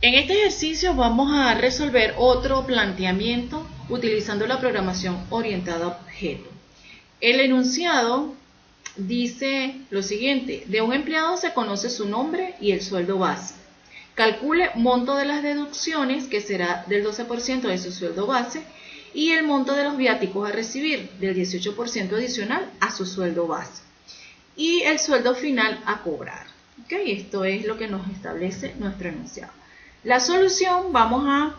En este ejercicio vamos a resolver otro planteamiento utilizando la programación orientada a objeto. El enunciado dice lo siguiente: de un empleado se conoce su nombre y el sueldo base. Calcule monto de las deducciones, que será del 12% de su sueldo base, y el monto de los viáticos a recibir, del 18% adicional a su sueldo base, y el sueldo final a cobrar. ¿Okay? Esto es lo que nos establece nuestro enunciado. La solución, vamos a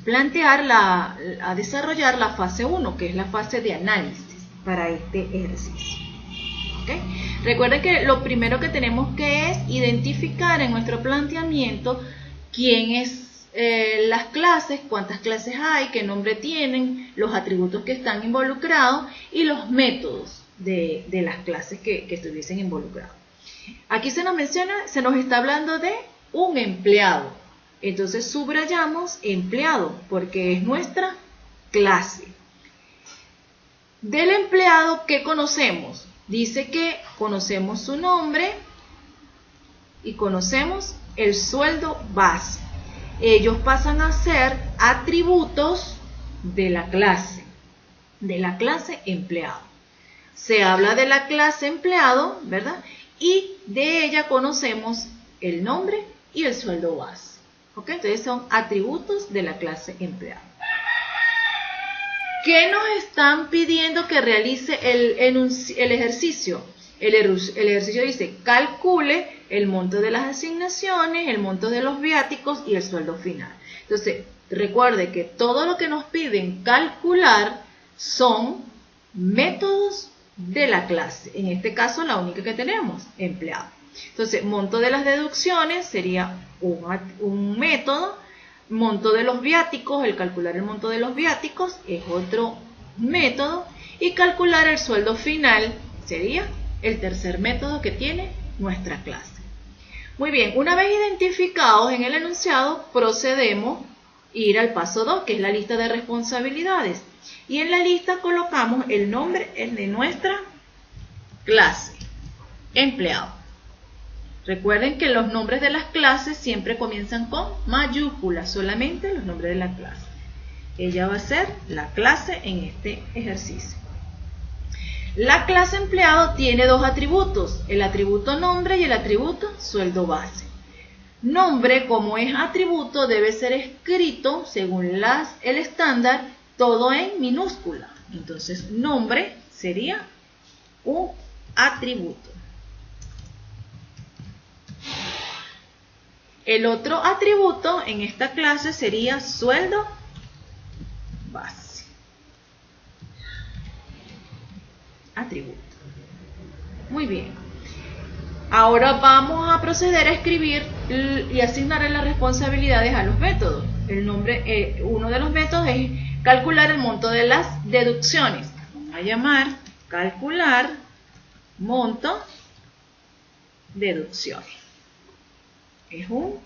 plantear, a desarrollar la fase 1, que es la fase de análisis para este ejercicio. ¿Okay? Recuerden que lo primero que tenemos que es identificar en nuestro planteamiento quién es las clases, cuántas clases hay, qué nombre tienen, los atributos que están involucrados y los métodos de las clases que estuviesen involucrados. Aquí se nos menciona, se nos está hablando de un empleado. Entonces subrayamos empleado porque es nuestra clase. Del empleado, ¿qué conocemos? Dice que conocemos su nombre y conocemos el sueldo base. Ellos pasan a ser atributos de la clase empleado. Se habla de la clase empleado, ¿verdad? Y de ella conocemos el nombre y el sueldo base. ¿Ok? Entonces son atributos de la clase empleado. ¿Qué nos están pidiendo que realice el ejercicio? El ejercicio dice: calcule el monto de las asignaciones, el monto de los viáticos y el sueldo final. Entonces, recuerde que todo lo que nos piden calcular son métodos de la clase. En este caso, la única que tenemos, empleado. Entonces, monto de las deducciones sería un método. Monto de los viáticos, el calcular el monto de los viáticos es otro método. Y calcular el sueldo final sería el tercer método que tiene nuestra clase. Muy bien, una vez identificados en el enunciado, procedemos a ir al paso 2, que es la lista de responsabilidades. Y en la lista colocamos el nombre de nuestra clase, empleado. Recuerden que los nombres de las clases siempre comienzan con mayúsculas, solamente los nombres de la clase. Ella va a ser la clase en este ejercicio. La clase empleado tiene dos atributos, el atributo nombre y el atributo sueldo base. Nombre, como es atributo, debe ser escrito según el estándar, todo en minúscula. Entonces, nombre sería un atributo. El otro atributo en esta clase sería sueldo base. Atributo. Muy bien. Ahora vamos a proceder a escribir y asignar las responsabilidades a los métodos. Uno de los métodos es calcular el monto de las deducciones. Vamos a llamar calcular monto deducciones. Es un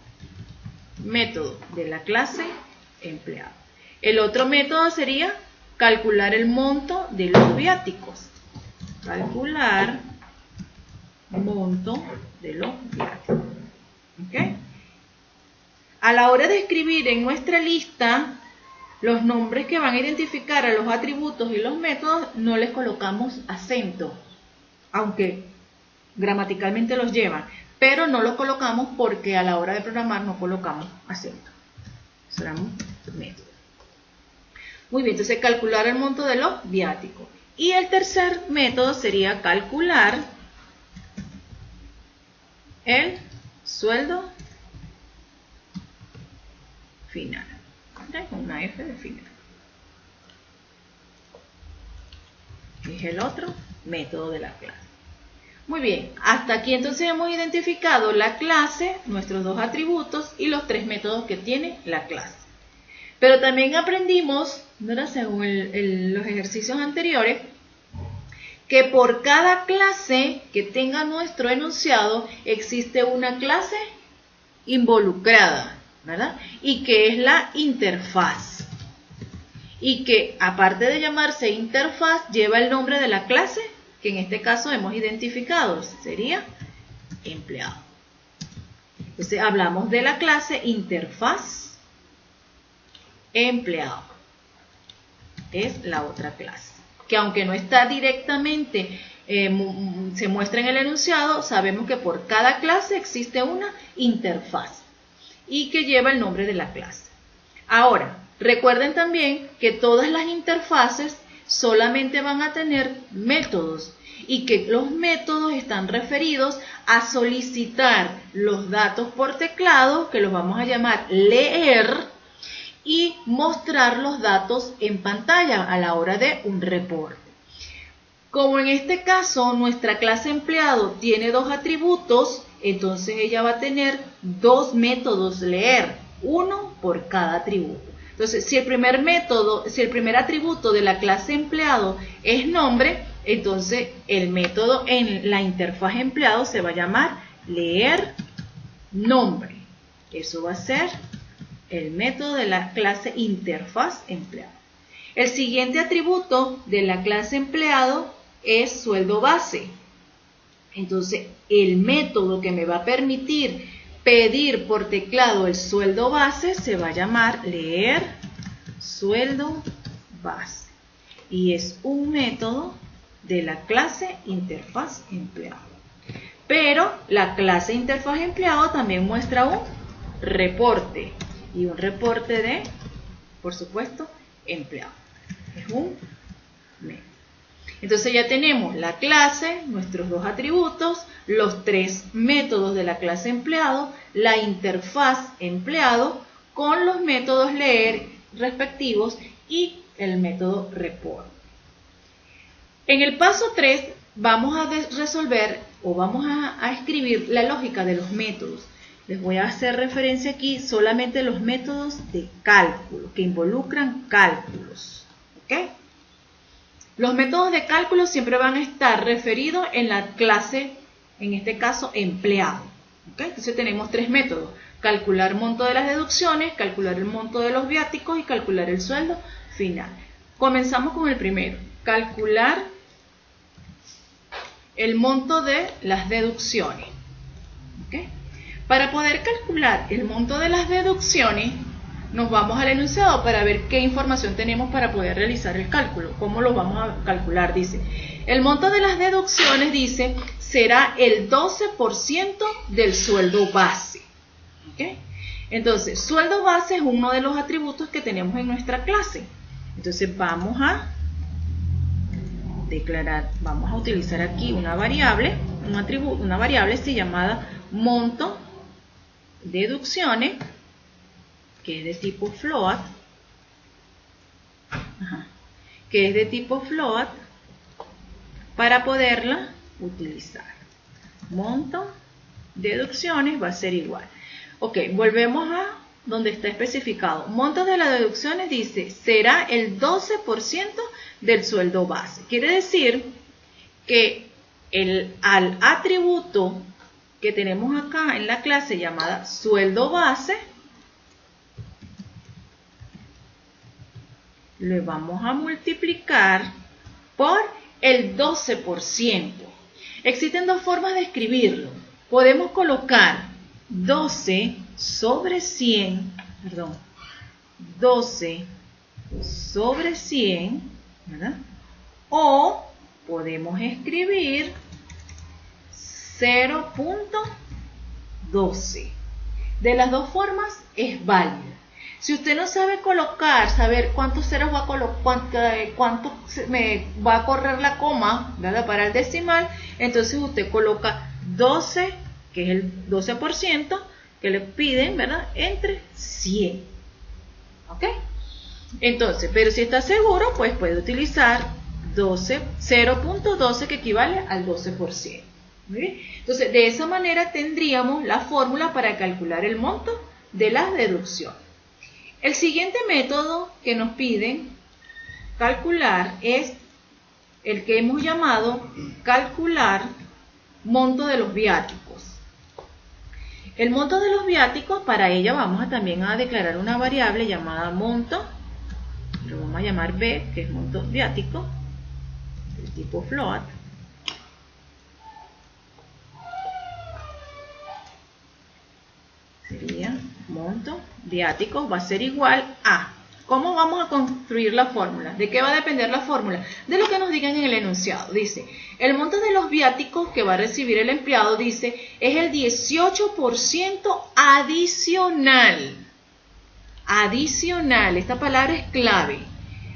método de la clase empleado. El otro método sería calcular el monto de los viáticos. Calcular monto de los viáticos. ¿Okay? A la hora de escribir en nuestra lista los nombres que van a identificar a los atributos y los métodos, no les colocamos acento, aunque gramaticalmente los llevan. Pero no lo colocamos porque a la hora de programar no colocamos acento. Será un método. Muy bien, entonces calcular el monto de los viáticos. Y el tercer método sería calcular el sueldo final. Con una F de final. Es el otro método de la clase. Muy bien, hasta aquí entonces hemos identificado la clase, nuestros dos atributos y los tres métodos que tiene la clase. Pero también aprendimos, ¿verdad?, según los ejercicios anteriores, que por cada clase que tenga nuestro enunciado existe una clase involucrada, ¿verdad? Y que es la interfaz. Y que aparte de llamarse interfaz, lleva el nombre de la clase que en este caso hemos identificado, sería empleado. Entonces hablamos de la clase interfaz empleado. Es la otra clase, que aunque no está directamente, se muestra en el enunciado, sabemos que por cada clase existe una interfaz y que lleva el nombre de la clase. Ahora, recuerden también que todas las interfaces solamente van a tener métodos y que los métodos están referidos a solicitar los datos por teclado, que los vamos a llamar leer, y mostrar los datos en pantalla a la hora de un reporte. Como en este caso nuestra clase empleado tiene dos atributos, entonces ella va a tener dos métodos leer, uno por cada atributo. Entonces, si el primer atributo de la clase empleado es nombre, entonces el método en la interfaz empleado se va a llamar leer nombre. Eso va a ser el método de la clase interfaz empleado. El siguiente atributo de la clase empleado es sueldo base. Entonces, el método que me va a permitir pedir por teclado el sueldo base se va a llamar leer sueldo base. Y es un método de la clase interfaz empleado. Pero la clase interfaz empleado también muestra un reporte. Y un reporte de, por supuesto, empleado. Es un método. Entonces ya tenemos la clase, nuestros dos atributos, los tres métodos de la clase empleado, la interfaz empleado con los métodos leer respectivos y el método report. En el paso 3 vamos a resolver o vamos a escribir la lógica de los métodos. Les voy a hacer referencia aquí solamente a los métodos de cálculo, que involucran cálculos. ¿Ok? Los métodos de cálculo siempre van a estar referidos en la clase, en este caso, empleado. ¿Ok? Entonces tenemos tres métodos. Calcular monto de las deducciones, calcular el monto de los viáticos y calcular el sueldo final. Comenzamos con el primero. Calcular el monto de las deducciones. ¿Ok? Para poder calcular el monto de las deducciones, nos vamos al enunciado para ver qué información tenemos para poder realizar el cálculo. ¿Cómo lo vamos a calcular? Dice, el monto de las deducciones, dice, será el 12% del sueldo base. ¿Okay? Entonces, sueldo base es uno de los atributos que tenemos en nuestra clase. Entonces, vamos a declarar, vamos a utilizar aquí una variable, un atributo, una variable llamada monto deducciones, que es de tipo float, para poderla utilizar. Monto deducciones va a ser igual. Ok, volvemos a donde está especificado. Monto de las deducciones dice, será el 12% del sueldo base. Quiere decir que al atributo que tenemos acá en la clase llamada sueldo base, le vamos a multiplicar por el 12%. Existen dos formas de escribirlo. Podemos colocar 12 sobre 100, 12 sobre 100, ¿verdad? O podemos escribir 0.12. De las dos formas es válida. Si usted no sabe colocar, saber cuántos ceros va a colocar, cuánto me va a correr la coma, ¿verdad? Para el decimal, entonces usted coloca 12, que es el 12% que le piden, ¿verdad? Entre 100. ¿Ok? Entonces, pero si está seguro, pues puede utilizar 0.12, que equivale al 12%. Muy bien. Entonces, de esa manera tendríamos la fórmula para calcular el monto de las deducciones. El siguiente método que nos piden calcular es el que hemos llamado calcular monto de los viáticos. El monto de los viáticos, para ella vamos también a declarar una variable llamada monto, lo vamos a llamar B, que es monto viático, del tipo float. sería monto viáticos va a ser igual a, ¿cómo vamos a construir la fórmula? ¿De qué va a depender la fórmula? De lo que nos digan en el enunciado. Dice, el monto de los viáticos que va a recibir el empleado, dice, es el 18% adicional. Adicional, esta palabra es clave.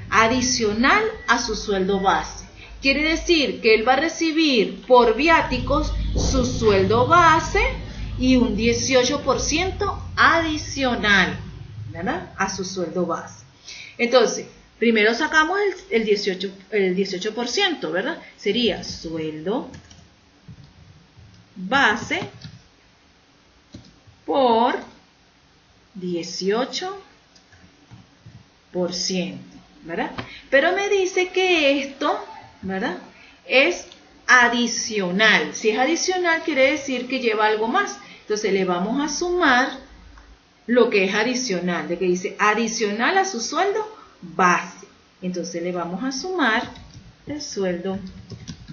Adicional a su sueldo base. Quiere decir que él va a recibir por viáticos su sueldo base y un 18% adicional, ¿verdad? A su sueldo base. Entonces, primero sacamos el 18%, ¿verdad? Sería sueldo base por 18%, ¿verdad? Pero me dice que esto, ¿verdad?, es adicional. Si es adicional, quiere decir que lleva algo más. Entonces le vamos a sumar lo que es adicional, de que dice adicional a su sueldo base. Entonces le vamos a sumar el sueldo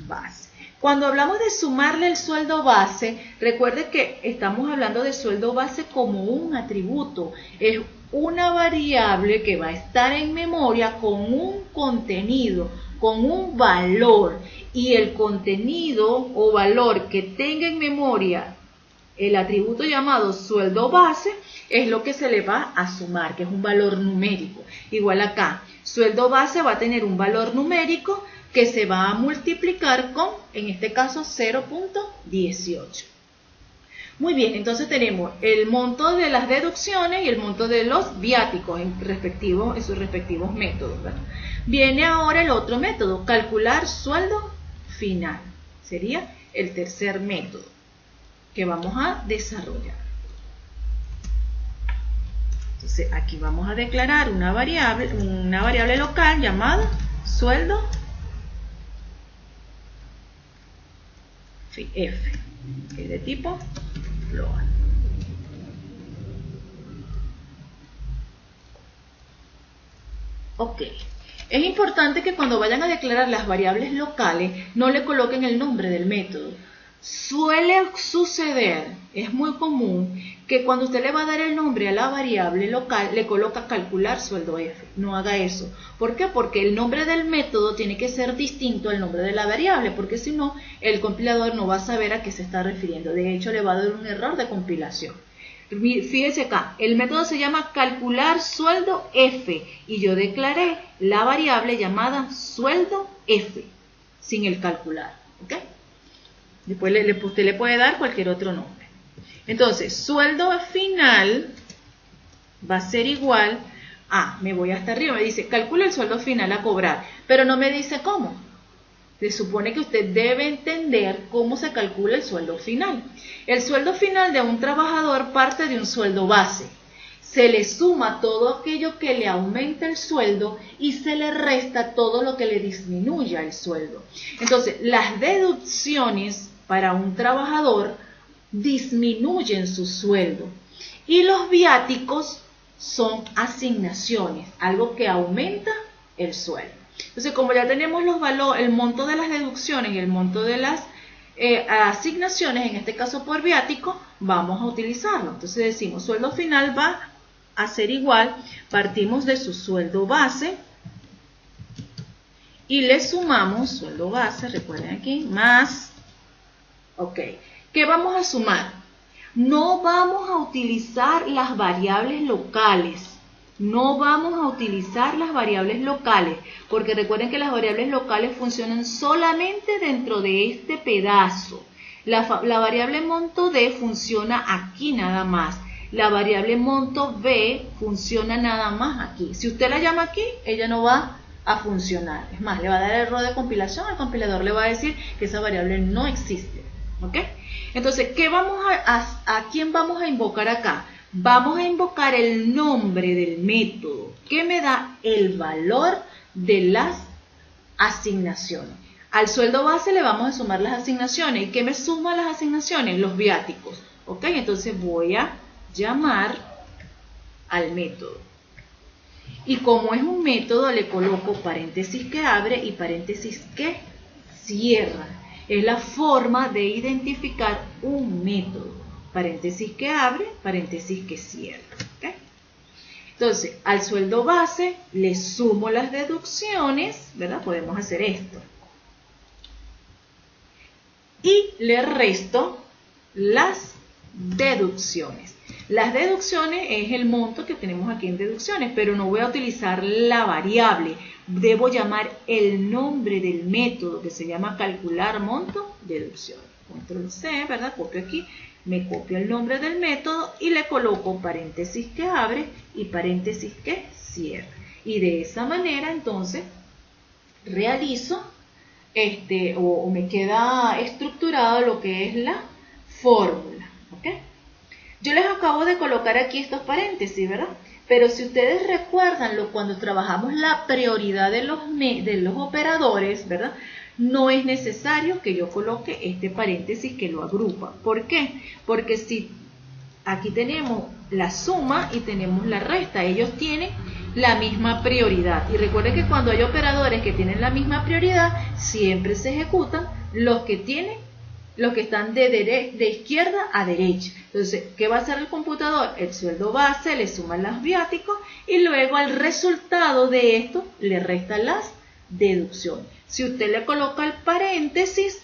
base. Cuando hablamos de sumarle el sueldo base, recuerde que estamos hablando de sueldo base como un atributo. Es una variable que va a estar en memoria con un contenido, con un valor. Y el contenido o valor que tenga en memoria el atributo llamado sueldo base es lo que se le va a sumar, que es un valor numérico. Igual acá, sueldo base va a tener un valor numérico que se va a multiplicar con, en este caso, 0.18. Muy bien, entonces tenemos el monto de las deducciones y el monto de los viáticos en sus respectivos métodos, ¿verdad? Viene ahora el otro método, calcular sueldo final. Sería el tercer método que vamos a desarrollar. Entonces aquí vamos a declarar una variable local llamada sueldo F, que es de tipo float. Ok. Es importante que cuando vayan a declarar las variables locales no le coloquen el nombre del método. Suele suceder, es muy común, que cuando usted le va a dar el nombre a la variable local, le coloca calcular sueldo F. No haga eso. ¿Por qué? Porque el nombre del método tiene que ser distinto al nombre de la variable, porque si no, el compilador no va a saber a qué se está refiriendo. De hecho, le va a dar un error de compilación. Fíjese acá, el método se llama calcular sueldo F y yo declaré la variable llamada sueldo F sin el calcular, ¿ok? Después usted le puede dar cualquier otro nombre. Entonces, sueldo final va a ser igual a, me voy hasta arriba, me dice calcula el sueldo final a cobrar, pero no me dice cómo. Se supone que usted debe entender cómo se calcula el sueldo final. El sueldo final de un trabajador parte de un sueldo base. Se le suma todo aquello que le aumenta el sueldo y se le resta todo lo que le disminuya el sueldo. Entonces, las deducciones para un trabajador disminuyen su sueldo y los viáticos son asignaciones, algo que aumenta el sueldo. Entonces, como ya tenemos los valores, el monto de las deducciones y el monto de las asignaciones, en este caso por viático, vamos a utilizarlo. Entonces decimos, sueldo final va a ser igual, partimos de su sueldo base y le sumamos sueldo base, recuerden aquí, más, ok, ¿qué vamos a sumar? No vamos a utilizar las variables locales. No vamos a utilizar las variables locales, porque recuerden que las variables locales funcionan solamente dentro de este pedazo. La variable monto D funciona aquí nada más. La variable monto B funciona nada más aquí. Si usted la llama aquí, ella no va a funcionar. Es más, le va a dar error de compilación, el compilador le va a decir que esa variable no existe. ¿Ok? Entonces, ¿a quién vamos a invocar acá? Vamos a invocar el nombre del método que me da el valor de las asignaciones. Al sueldo base le vamos a sumar las asignaciones. ¿Y qué me suma las asignaciones? Los viáticos. ¿Ok? Entonces voy a llamar al método. Y como es un método, le coloco paréntesis que abre y paréntesis que cierra. Es la forma de identificar un método. paréntesis que abre, paréntesis que cierra. ¿Okay? Entonces, al sueldo base le sumo las deducciones, ¿verdad? Podemos hacer esto. Y le resto las deducciones. Las deducciones es el monto que tenemos aquí en deducciones, pero no voy a utilizar la variable. Debo llamar el nombre del método que se llama calcular monto deducciones. Control C, ¿verdad? Copio aquí, me copio el nombre del método y le coloco paréntesis que abre y paréntesis que cierra. Y de esa manera entonces realizo o me queda estructurado lo que es la fórmula. ¿Ok? Yo les acabo de colocar aquí estos paréntesis, ¿verdad? Pero si ustedes recuerdan cuando trabajamos la prioridad de los operadores, ¿verdad? No es necesario que yo coloque este paréntesis que lo agrupa. ¿Por qué? Porque si aquí tenemos la suma y tenemos la resta, ellos tienen la misma prioridad. Y recuerden que cuando hay operadores que tienen la misma prioridad, siempre se ejecutan los que están de izquierda a derecha. Entonces, ¿qué va a hacer el computador? El sueldo base, le suman los viáticos y luego al resultado de esto le restan las deducciones. Si usted le coloca el paréntesis,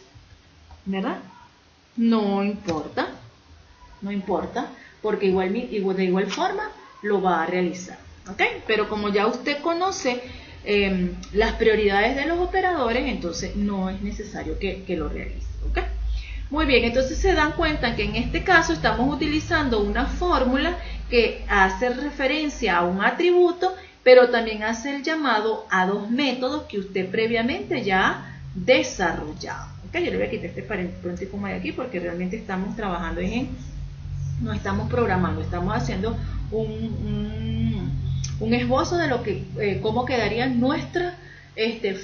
¿verdad? No importa, porque de igual forma lo va a realizar. ¿Ok? Pero como ya usted conoce las prioridades de los operadores, entonces no es necesario que lo realice. ¿Ok? Muy bien, entonces se dan cuenta que en este caso estamos utilizando una fórmula que hace referencia a un atributo, pero también hace el llamado a dos métodos que usted previamente ya ha desarrollado. ¿Okay? Yo le voy a quitar este paréntesis de aquí porque realmente estamos trabajando no estamos programando, estamos haciendo un esbozo de cómo quedarían nuestras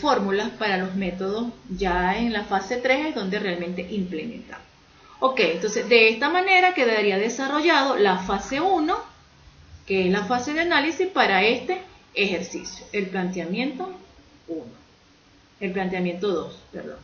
fórmulas para los métodos ya en la fase 3 es donde realmente implementamos. Ok, entonces de esta manera quedaría desarrollado la fase 1, que es la fase de análisis para este ejercicio, el planteamiento 2, perdón.